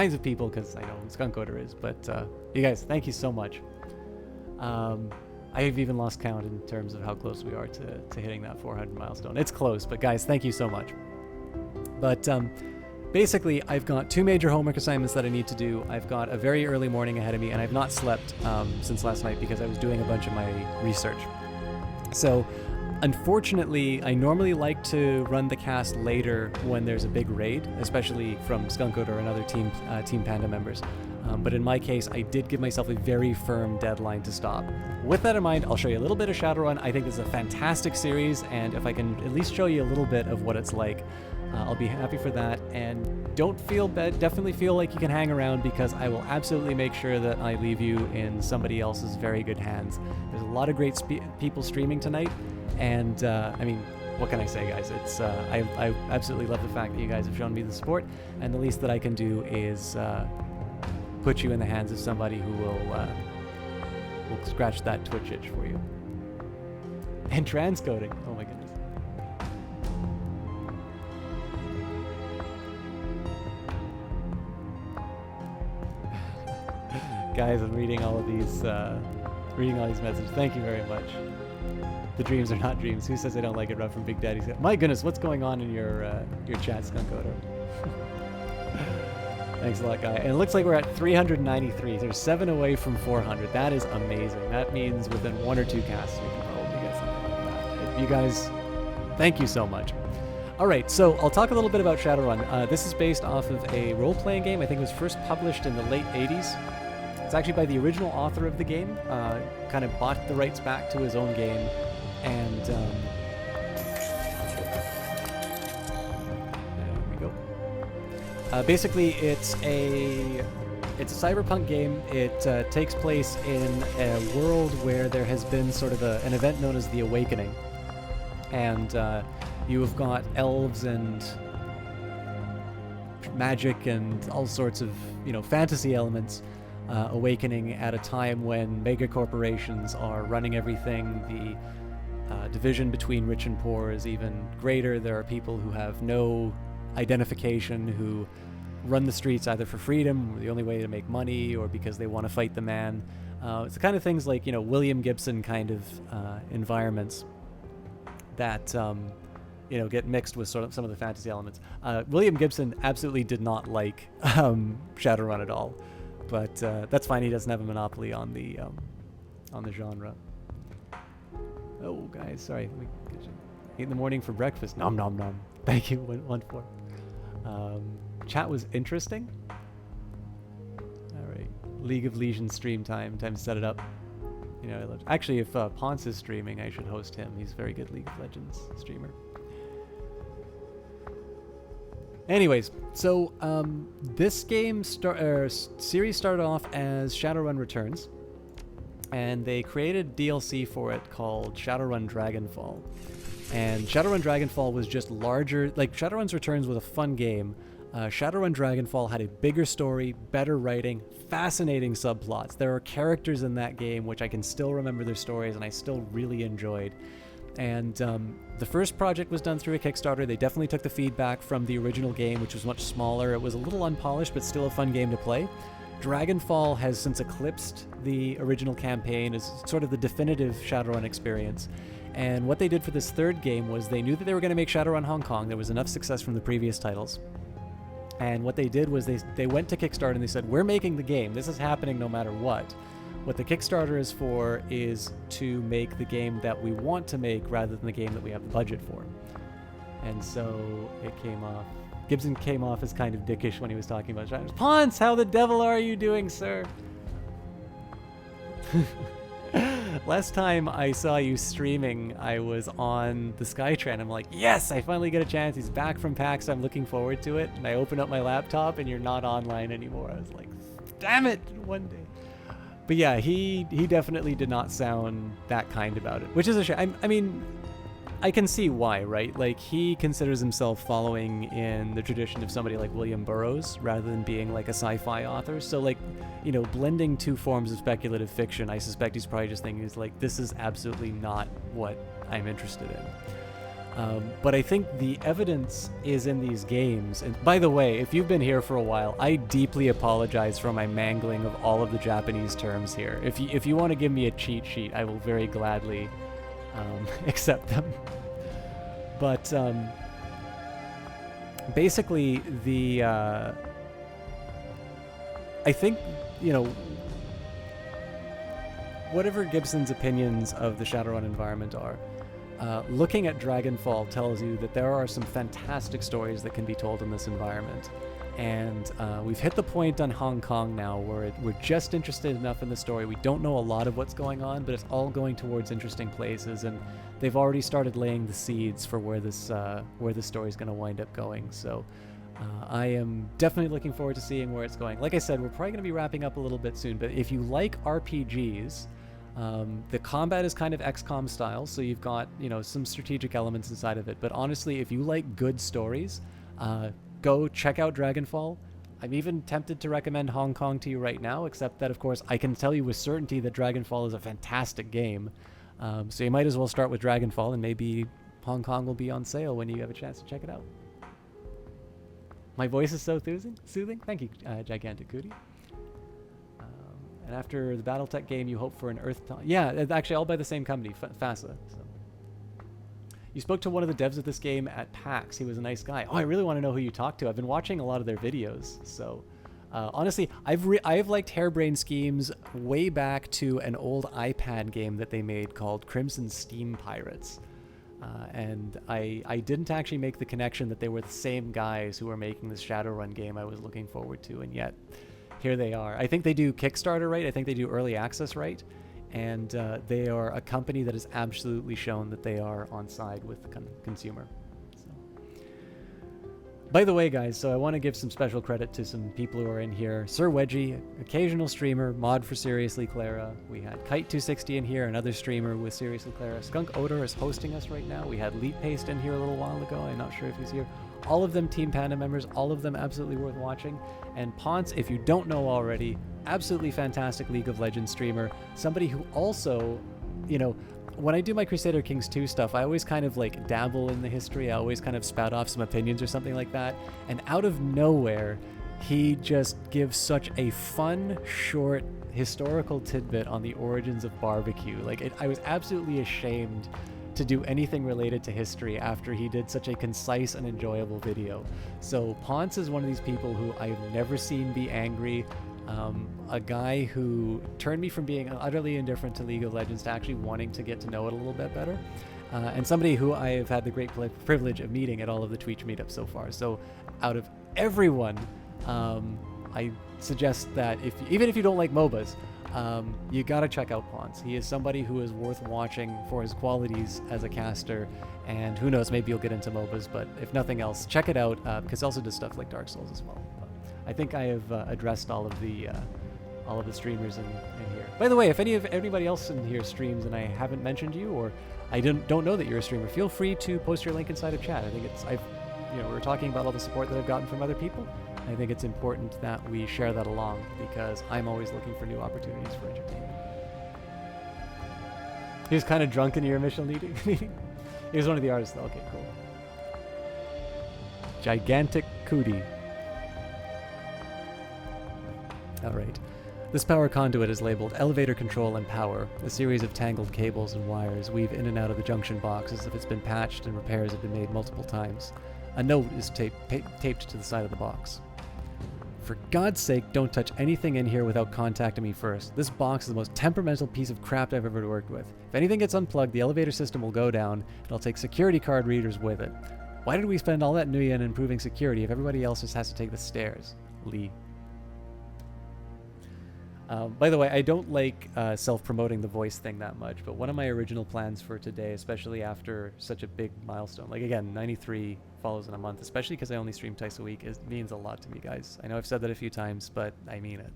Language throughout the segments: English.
kinds of people, because I know Skunk Odor is, but you guys, thank you so much. I've even lost count in terms of how close we are to hitting that 400 milestone. It's close, but guys, thank you so much. But basically, I've got 2 major homework assignments that I need to do. I've got a very early morning ahead of me, and I've not slept since last night because I was doing a bunch of my research. So, unfortunately, I normally like to run the cast later when there's a big raid, especially from Skunk Odor and other Team Panda members. But in my case, I did give myself a very firm deadline to stop. With that in mind, I'll show you a little bit of Shadowrun. I think this is a fantastic series, and if I can at least show you a little bit of what it's like, I'll be happy for that. And don't feel bad, definitely feel like you can hang around, because I will absolutely make sure that I leave you in somebody else's very good hands. There's a lot of great people streaming tonight, and I mean, what can I say, guys? It's I absolutely love the fact that you guys have shown me the support, and the least that I can do is put you in the hands of somebody who will scratch that Twitch itch for you. And transcoding, oh my goodness. Guys, I'm reading all these messages. Thank you very much. The dreams are not dreams. Who says I don't like it? Rough from Big Daddy's. My goodness, what's going on in your chat, Skunk Odor? Thanks a lot, guy. And it looks like we're at 393. There's 7 away from 400. That is amazing. That means within 1 or 2 casts we can probably get something like that. You guys, thank you so much. All right, so I'll talk a little bit about Shadowrun. This is based off of a role-playing game. I think it was first published in the late 80s. It's actually by the original author of the game. Kind of bought the rights back to his own game, and basically, it's a cyberpunk game. It takes place in a world where there has been sort of an event known as the Awakening, and you have got elves and magic and all sorts of fantasy elements awakening at a time when mega corporations are running everything. The division between rich and poor is even greater. There are people who have no identification, who run the streets either for freedom, or the only way to make money, or because they want to fight the man. It's the kind of things like William Gibson kind of environments that get mixed with sort of some of the fantasy elements. William Gibson absolutely did not like Shadowrun at all, but that's fine. He doesn't have a monopoly on the genre. Oh, guys, sorry. Let me get you. 8 in the morning for breakfast. Nom nom nom. Thank you. 1-4. Chat was interesting. All right. League of Legends stream time. Time to set it up. Actually, if Ponce is streaming, I should host him. He's a very good League of Legends streamer. Anyways, so this game series started off as Shadowrun Returns, and they created DLC for it called Shadowrun Dragonfall. And Shadowrun Dragonfall was just larger. Like, Shadowrun's Returns was a fun game. Shadowrun Dragonfall had a bigger story, better writing, fascinating subplots. There are characters in that game which I can still remember their stories and I still really enjoyed. And the first project was done through a Kickstarter. They definitely took the feedback from the original game, which was much smaller. It was a little unpolished, but still a fun game to play. Dragonfall has since eclipsed the original campaign as sort of the definitive Shadowrun experience. And what they did for this third game was they knew that they were going to make Shadowrun Hong Kong. There was enough success from the previous titles. And what they did was they went to Kickstarter and they said, we're making the game. This is happening no matter what. What the Kickstarter is for is to make the game that we want to make rather than the game that we have the budget for. And so it came off. Gibson came off as kind of dickish when he was talking about Shadowrun. Ponce, how the devil are you doing, sir? Last time I saw you streaming, I was on the Skytrain. I'm like, yes, I finally get a chance. He's back from PAX. I'm looking forward to it. And I open up my laptop and you're not online anymore. I was like, damn it, one day. But yeah, he definitely did not sound that kind about it, which is a shame. I mean, I can see why, right? Like, he considers himself following in the tradition of somebody like William Burroughs rather than being like a sci-fi author. So like, blending two forms of speculative fiction, I suspect he's probably just thinking is like, this is absolutely not what I'm interested in. But I think the evidence is in these games. And by the way, if you've been here for a while, I deeply apologize for my mangling of all of the Japanese terms here. If you want to give me a cheat sheet, I will very gladly accept them. But basically, I think, whatever Gibson's opinions of the Shadowrun environment are, looking at Dragonfall tells you that there are some fantastic stories that can be told in this environment. And we've hit the point on Hong Kong now where we're just interested enough in the story. We don't know a lot of what's going on, but it's all going towards interesting places, and they've already started laying the seeds for where this story is going to wind up going. So I am definitely looking forward to seeing where it's going. Like I said, we're probably going to be wrapping up a little bit soon, but if you like RPGs, the combat is kind of XCOM style, so you've got, some strategic elements inside of it. But honestly, if you like good stories, go check out Dragonfall. I'm even tempted to recommend Hong Kong to you right now, except that, of course, I can tell you with certainty that Dragonfall is a fantastic game. So you might as well start with Dragonfall, and maybe Hong Kong will be on sale when you have a chance to check it out. My voice is so soothing. Thank you, Gigantic Cootie. And after the BattleTech game, you hope for an Earth... Yeah, it's actually all by the same company, FASA. So. You spoke to one of the devs of this game at PAX. He was a nice guy. Oh, I really want to know who you talked to. I've been watching a lot of their videos. So, honestly, I've liked Harebrained Schemes way back to an old iPad game that they made called Crimson Steam Pirates. And I didn't actually make the connection that they were the same guys who were making this Shadowrun game I was looking forward to, and yet here they are. I think they do Kickstarter right. I think they do early access right. And they are a company that has absolutely shown that they are on side with the consumer. So. By the way, guys, so I want to give some special credit to some people who are in here. Sir Wedgie, occasional streamer, mod for Seriously Clara. We had Kite260 in here, another streamer with Seriously Clara. Skunk Odor is hosting us right now. We had Leap Paste in here a little while ago. I'm not sure if he's here. All of them Team Panda members, all of them absolutely worth watching. And Ponce, if you don't know already, absolutely fantastic League of Legends streamer. Somebody who also, when I do my Crusader Kings 2 stuff, I always kind of like dabble in the history. I always kind of spout off some opinions or something like that. And out of nowhere, he just gives such a fun, short, historical tidbit on the origins of barbecue. I was absolutely ashamed to do anything related to history after he did such a concise and enjoyable video. So Ponce is one of these people who I've never seen be angry. A guy who turned me from being utterly indifferent to League of Legends to actually wanting to get to know it a little bit better. And somebody who I have had the great privilege of meeting at all of the Twitch meetups so far. So out of everyone, I suggest that even if you don't like MOBAs, you gotta check out Ponce. He is somebody who is worth watching for his qualities as a caster, and who knows, maybe you'll get into MOBAs, but if nothing else, check it out, because he also does stuff like Dark Souls as well. But I think I have addressed all of the streamers in here. By the way, if anybody else in here streams and I haven't mentioned you, or I don't know that you're a streamer, feel free to post your link inside of chat. I think we're talking about all the support that I've gotten from other people. I think it's important that we share that along, because I'm always looking for new opportunities for entertainment. He was kind of drunk in your initial meeting? He was one of the artists, though. Okay, cool. Gigantic Cootie. Alright. This power conduit is labeled Elevator Control and Power. A series of tangled cables and wires weave in and out of the junction box as if it's been patched and repairs have been made multiple times. A note is taped to the side of the box. For God's sake, don't touch anything in here without contacting me first. This box is the most temperamental piece of crap I've ever worked with. If anything gets unplugged, the elevator system will go down, and I'll take security card readers with it. Why did we spend all that nuyen improving security if everybody else just has to take the stairs? Lee. By the way, I don't like self-promoting the voice thing that much, but one of my original plans for today, especially after such a big milestone, like again, 93 follows in a month, especially because I only stream twice a week, means a lot to me, guys. I know I've said that a few times, but I mean it.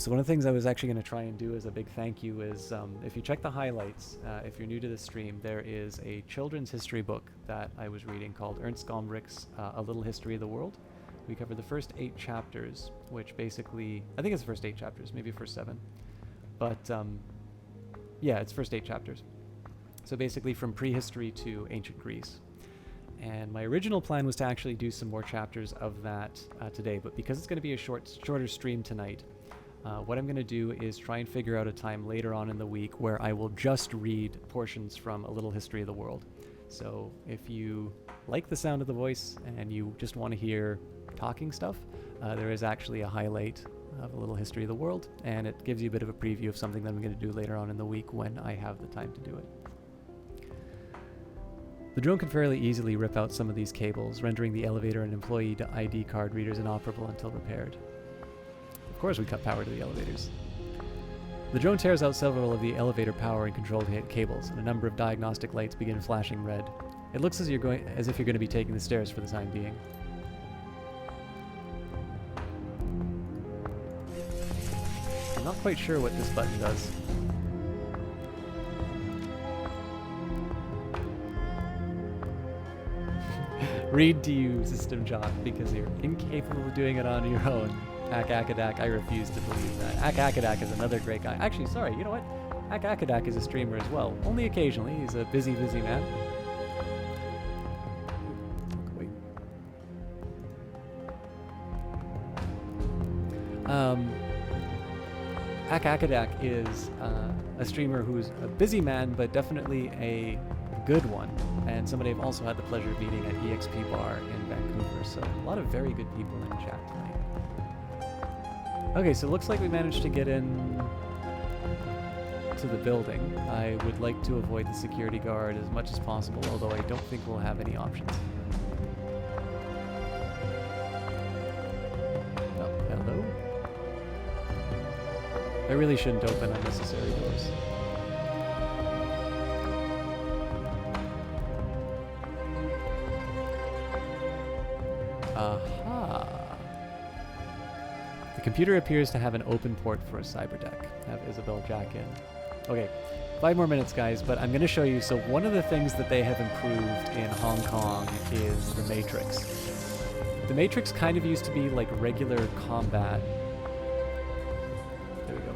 So one of the things I was actually going to try and do as a big thank you is, if you check the highlights, if you're new to this stream, there is a children's history book that I was reading called Ernst Gombrich's A Little History of the World. We covered the first 8 chapters, which basically, I think it's the first 8 chapters, maybe first 7. But, yeah, it's first 8 chapters. So basically from prehistory to ancient Greece. And my original plan was to actually do some more chapters of that today, but because it's going to be a shorter stream tonight, what I'm going to do is try and figure out a time later on in the week where I will just read portions from A Little History of the World. So if you like the sound of the voice and you just want to hear talking stuff, there is actually a highlight of A Little History of the World, and it gives you a bit of a preview of something that I'm going to do later on in the week when I have the time to do it. The drone can fairly easily rip out some of these cables, rendering the elevator and employee ID card readers inoperable until repaired. Of course we cut power to the elevators. The drone tears out several of the elevator power and control cables, and a number of diagnostic lights begin flashing red. It looks as if you're going to be taking the stairs for the time being. I'm not quite sure what this button does. Read to you, System John, because you're incapable of doing it on your own. Akadak, I refuse to believe that. Akadak is another great guy. Actually, sorry, you know what? Akadak is a streamer as well. Only occasionally. He's a busy man. Wait. Akadak is a streamer who's a busy man, but definitely a good one, and somebody I've also had the pleasure of meeting at EXP Bar in Vancouver. So a lot of very good people in chat tonight. Okay, so it looks like we managed to get in to the building. I would like to avoid the security guard as much as possible, although I don't think we'll have any options. Oh, hello? I really shouldn't open unnecessary doors. Aha! The computer appears to have an open port for a cyber deck. Have Isabel jack in. Okay, 5 more minutes, guys, but I'm going to show you. So one of the things that they have improved in Hong Kong is the Matrix. The Matrix kind of used to be like regular combat. There we go.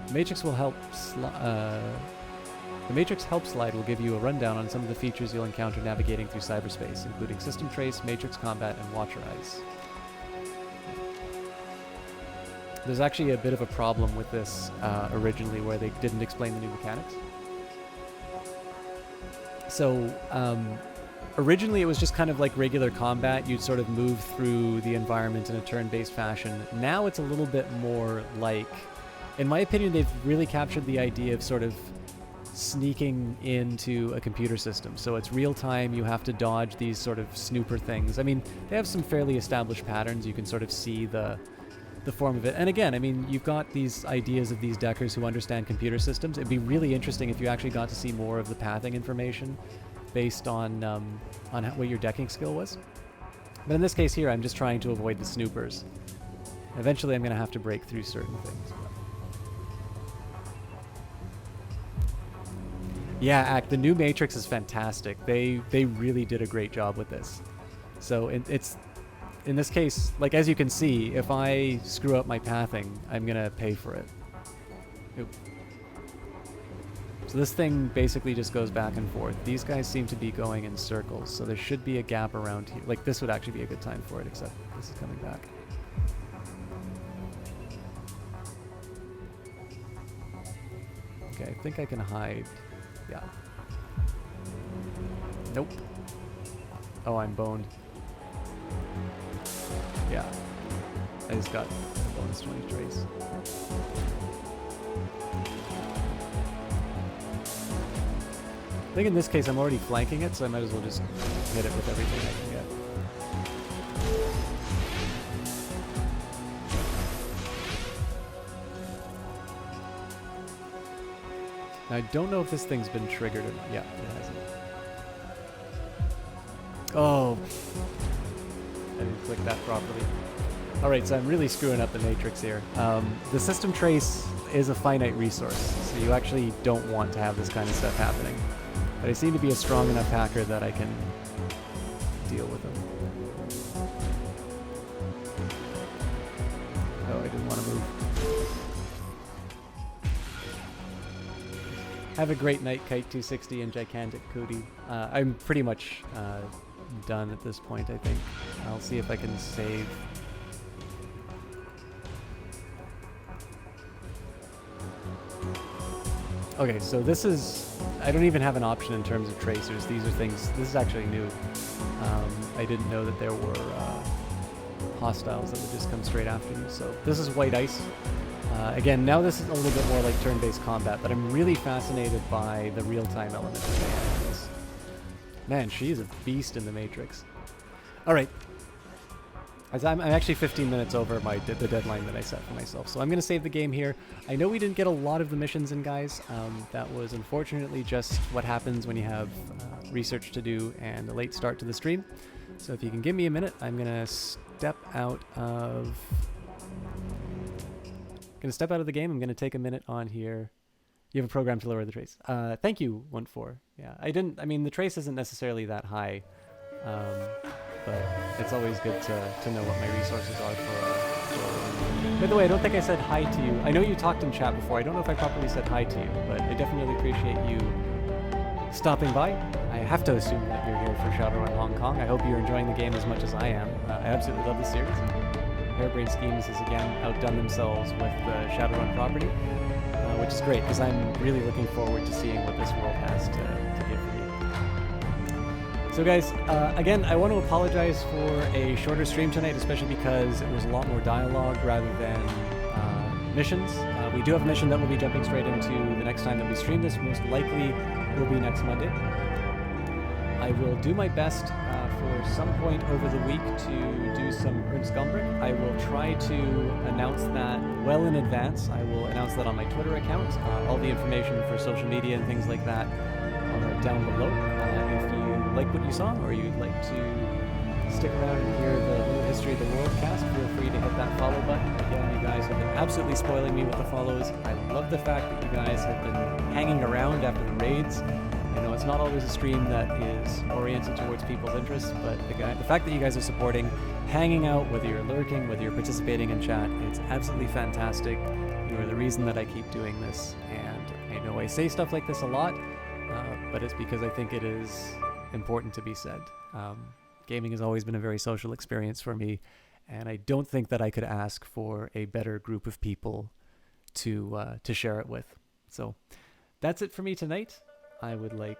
The Matrix will help The Matrix Help slide will give you a rundown on some of the features you'll encounter navigating through cyberspace, including System Trace, Matrix Combat, and Watcher Eyes. There's actually a bit of a problem with this originally, where they didn't explain the new mechanics. So originally it was just kind of like regular combat. You'd sort of move through the environment in a turn-based fashion. Now it's a little bit more like, in my opinion, they've really captured the idea of sort of sneaking into a computer system. So it's real time, you have to dodge these sort of snooper things. I mean, they have some fairly established patterns. You can sort of see the form of it. And again, I mean, you've got these ideas of these deckers who understand computer systems. It'd be really interesting if you actually got to see more of the pathing information based on what your decking skill was. But in this case here, I'm just trying to avoid the snoopers. Eventually, I'm going to have to break through certain things. Yeah, the new Matrix is fantastic. They really did a great job with this. So it's, in this case, like as you can see, if I screw up my pathing, I'm gonna pay for it. Oop. So this thing basically just goes back and forth. These guys seem to be going in circles, so there should be a gap around here. Like this would actually be a good time for it, except this is coming back. Okay, I think I can hide. Yeah. Nope. Oh, I'm boned. Yeah. I just got a bonus 20 trace. I think in this case I'm already flanking it, so I might as well just hit it with everything I can get. Now, I don't know if this thing's been triggered or not. Yeah, it hasn't. Oh. I didn't click that properly. Alright, so I'm really screwing up the Matrix here. The System Trace is a finite resource, so you actually don't want to have this kind of stuff happening. But I seem to be a strong enough hacker that I can deal with them. Oh, I didn't want to move. Have a great night, Kite260 and Gigantic Cootie. I'm pretty much done at this point, I think. I'll see if I can save. Okay, so this is... I don't even have an option in terms of tracers. These are things... This is actually new. I didn't know that there were hostiles that would just come straight after you. So this is White Ice. Again, now this is a little bit more like turn-based combat, but I'm really fascinated by the real-time element that they have in this. Man, she is a beast in the Matrix. Alright. I'm actually 15 minutes over the deadline that I set for myself, so I'm going to save the game here. I know we didn't get a lot of the missions in, guys. That was unfortunately just what happens when you have research to do and a late start to the stream. So if you can give me a minute, I'm going to step out of... the game. I'm going to take a minute on here. You have a program to lower the trace. Thank you, 1-4. Yeah, I mean, the trace isn't necessarily that high, but it's always good to know what my resources are for... By the way, I don't think I said hi to you. I know you talked in chat before. I don't know if I properly said hi to you, but I definitely appreciate you stopping by. I have to assume that you're here for Shadowrun Hong Kong. I hope you're enjoying the game as much as I am. I absolutely love the series. Hairbrain Schemes has again outdone themselves with the Shadowrun property, which is great because I'm really looking forward to seeing what this world has to give for me. So guys, again, I want to apologize for a shorter stream tonight, especially because it was a lot more dialogue rather than missions. We do have a mission that we'll be jumping straight into the next time that we stream this. Most likely will be next Monday. I will do my best for some point over the week to do some Ernst Gumbrick. I will try to announce that well in advance. I will announce that on my Twitter account. All the information for social media and things like that are down below. If you like what you saw or you'd like to stick around and hear the Little History of the World cast, feel free to hit that follow button. Again, you guys have been absolutely spoiling me with the follows. I love the fact that you guys have been hanging around after the raids. I know it's not always a stream that is oriented towards people's interests, but the fact that you guys are supporting, hanging out, whether you're lurking, whether you're participating in chat, it's absolutely fantastic. You are the reason that I keep doing this, and I know I say stuff like this a lot, but it's because I think it is important to be said. Gaming has always been a very social experience for me, and I don't think that I could ask for a better group of people to share it with. So that's it for me tonight. I would like...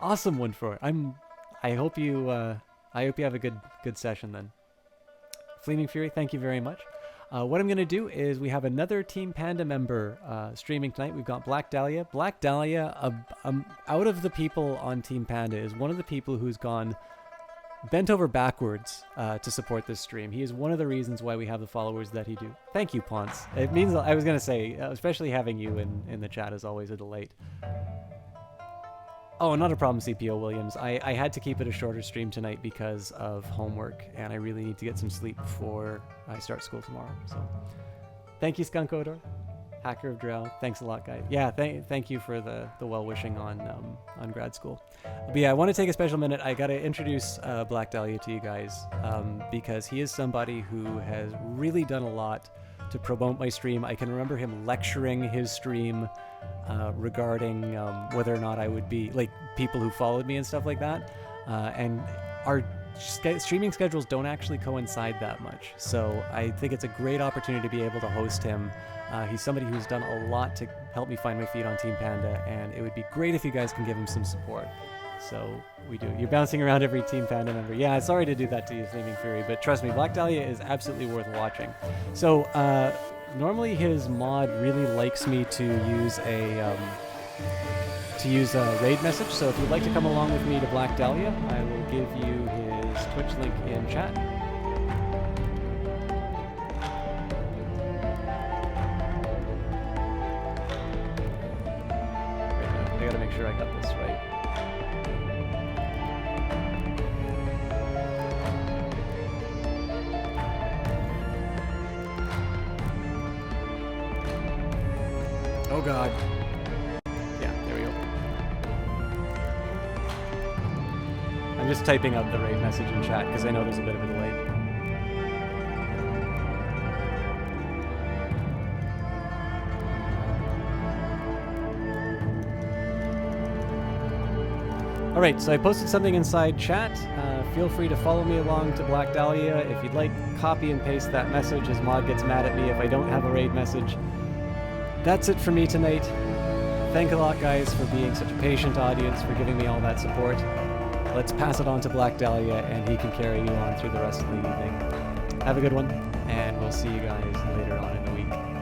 Awesome, 1-4. I hope you have a good session then. Fleeming Fury, thank you very much. What I'm going to do is we have another Team Panda member streaming tonight. We've got Black Dahlia. Black Dahlia, out of the people on Team Panda, is one of the people who's gone bent over backwards to support this stream. He is one of the reasons why we have the followers that he do. Thank you, Ponce. It means, I was going to say, especially having you in the chat is always a delight. Oh, not a problem, CPO Williams. I had to keep it a shorter stream tonight because of homework, and I really need to get some sleep before I start school tomorrow. So, thank you, Skunk Odor, Hacker of Drow. Thanks a lot, guys. Yeah, thank you for the well-wishing on grad school. But yeah, I want to take a special minute. I got to introduce Black Dahlia to you guys because he is somebody who has really done a lot to promote my stream. I can remember him lecturing his stream regarding whether or not I would be, like, people who followed me and stuff like that. And our streaming schedules don't actually coincide that much. So I think it's a great opportunity to be able to host him. He's somebody who's done a lot to help me find my feet on Team Panda, and it would be great if you guys can give him some support. So we do. You're bouncing around every Team Panda member. Yeah, sorry to do that to you, Flaming Fury, but trust me, Black Dahlia is absolutely worth watching. So normally his mod really likes me to use a raid message. So if you'd like to come along with me to Black Dahlia, I will give you his Twitch link in chat. I gotta make sure I got this right. Oh god. Yeah, there we go. I'm just typing out the raid message in chat because I know there's a bit of a delay. Alright, so I posted something inside chat. Feel free to follow me along to Black Dahlia. If you'd like, copy and paste that message as Mod gets mad at me if I don't have a raid message. That's it for me tonight. Thank a lot, guys, for being such a patient audience, for giving me all that support. Let's pass it on to Black Dahlia, and he can carry you on through the rest of the evening. Have a good one, and we'll see you guys later on in the week.